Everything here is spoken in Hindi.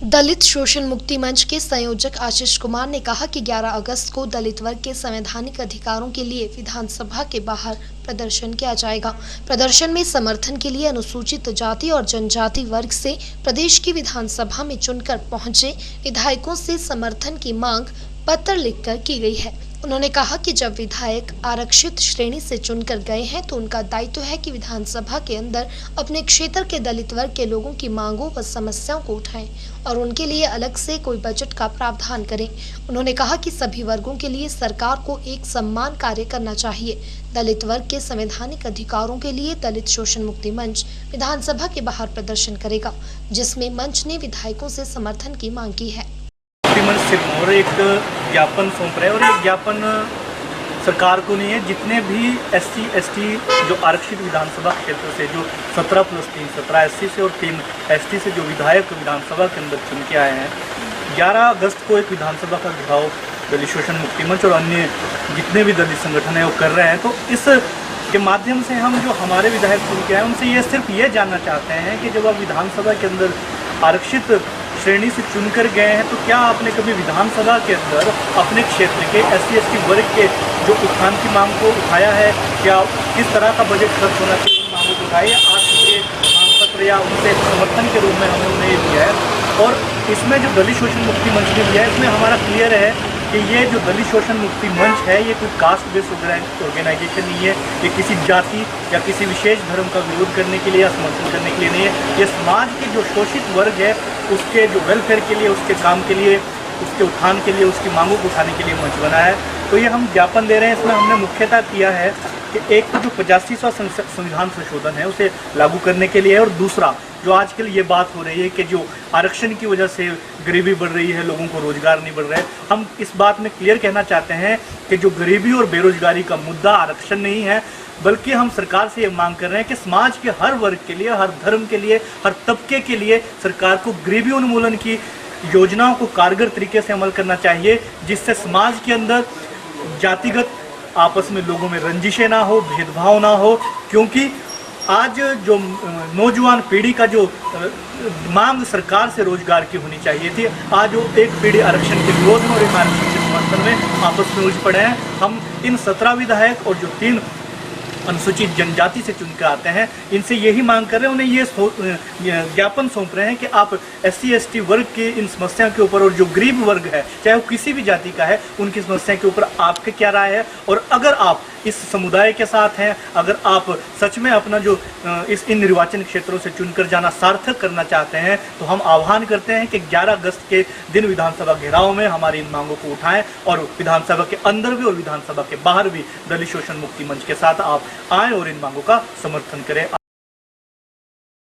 दलित शोषण मुक्ति मंच के संयोजक आशीष कुमार ने कहा कि 11 अगस्त को दलित वर्ग के संवैधानिक अधिकारों के लिए विधानसभा के बाहर प्रदर्शन किया जाएगा। प्रदर्शन में समर्थन के लिए अनुसूचित जाति और जनजाति वर्ग से प्रदेश की विधानसभा में चुनकर पहुंचे विधायकों से समर्थन की मांग पत्र लिखकर की गई है। उन्होंने कहा कि जब विधायक आरक्षित श्रेणी से चुनकर गए हैं तो उनका दायित्व है कि विधानसभा के अंदर अपने क्षेत्र के दलित वर्ग के लोगों की मांगों व समस्याओं को उठाएं और उनके लिए अलग से कोई बजट का प्रावधान करें। उन्होंने कहा कि सभी वर्गों के लिए सरकार को एक समान कार्य करना चाहिए। दलित वर्ग के संवैधानिक अधिकारों के लिए दलित शोषण मुक्ति मंच विधानसभा के बाहर प्रदर्शन करेगा, जिसमें मंच ने विधायकों से समर्थन की मांग की है। मंच सिरमौर एक ज्ञापन सौंप रहे हैं और ये ज्ञापन सरकार को नहीं है, जितने भी SC ST जो आरक्षित विधानसभा क्षेत्र से जो 17+3 17 SC से और 3 ST से जो विधायक विधानसभा के अंदर चुन के आए हैं, 11 अगस्त को एक विधानसभा का घेराव दलित शोषण मुक्ति मंच और अन्य जितने भी दलित संगठन है वो कर रहे हैं। तो इस के माध्यम से हम जो हमारे विधायक चुन के आए उनसे ये सिर्फ ये जानना चाहते हैं कि जब आप विधानसभा के अंदर आरक्षित श्रेणी से चुनकर गए हैं तो क्या आपने कभी विधानसभा के अंदर अपने क्षेत्र के SC ST वर्ग के जो उत्थान की मांग को उठाया है? क्या किस तरह का बजट खर्च होना चाहिए उन मांगों को उठाई? आज के मांग पत्र या उनसे समर्थन के रूप में हमने उन्हें ये दिया है। और इसमें जो दलित शोषण मुक्ति मंच ने दिया है इसमें हमारा क्लियर है कि ये जो दलित शोषण मुक्ति मंच है ये कोई कास्ट बेस्ड ऑर्गेनाइजेशन नहीं है, ये किसी जाति या किसी विशेष धर्म का विरोध करने के लिए या समर्थन करने के लिए नहीं है। ये समाज के जो शोषित वर्ग है उसके जो वेलफेयर के लिए, उसके काम के लिए, उसके उत्थान के लिए, उसकी मांगों को उठाने के लिए मंच बना है। तो ये हम ज्ञापन दे रहे हैं। इसमें हमने मुख्यतः किया है कि एक तो जो 85वां संविधान संशोधन है उसे लागू करने के लिए, और दूसरा जो आजकल ये बात हो रही है कि जो आरक्षण की वजह से गरीबी बढ़ रही है, लोगों को रोजगार नहीं बढ़ रहा है, हम इस बात में क्लियर कहना चाहते हैं कि जो गरीबी और बेरोजगारी का मुद्दा आरक्षण नहीं है, बल्कि हम सरकार से ये मांग कर रहे हैं कि समाज के हर वर्ग के लिए, हर धर्म के लिए, हर तबके के लिए सरकार को गरीबी उन्मूलन की योजनाओं को कारगर तरीके से अमल करना चाहिए, जिससे समाज के अंदर जातिगत आपस में लोगों में रंजिशें ना हो, भेदभाव ना हो। क्योंकि आज जो नौजवान पीढ़ी का जो मांग सरकार से रोजगार की होनी चाहिए थी, आज वो एक पीढ़ी आरक्षण के विरोध में और इन आरक्षण के समर्थन में आपस में उलझ पड़े हैं। हम इन 17 विधायक और जो 3 अनुसूचित जनजाति से चुनकर आते हैं, इनसे यही मांग कर रहे हैं, उन्हें ये ज्ञापन सौंप रहे हैं कि आप SC ST वर्ग की इन समस्याओं के ऊपर और जो गरीब वर्ग है चाहे वो किसी भी जाति का है उनकी समस्या के ऊपर आपके क्या राय है। और अगर आप इस समुदाय के साथ हैं, अगर आप सच में अपना जो इन निर्वाचन क्षेत्रों से चुनकर जाना सार्थक करना चाहते हैं तो हम आह्वान करते हैं कि 11 अगस्त के दिन विधानसभा घेराव में हमारी इन मांगों को उठाएं और विधानसभा के अंदर भी और विधानसभा के बाहर भी दलित शोषण मुक्ति मंच के साथ आप आएं और इन मांगों का समर्थन करें।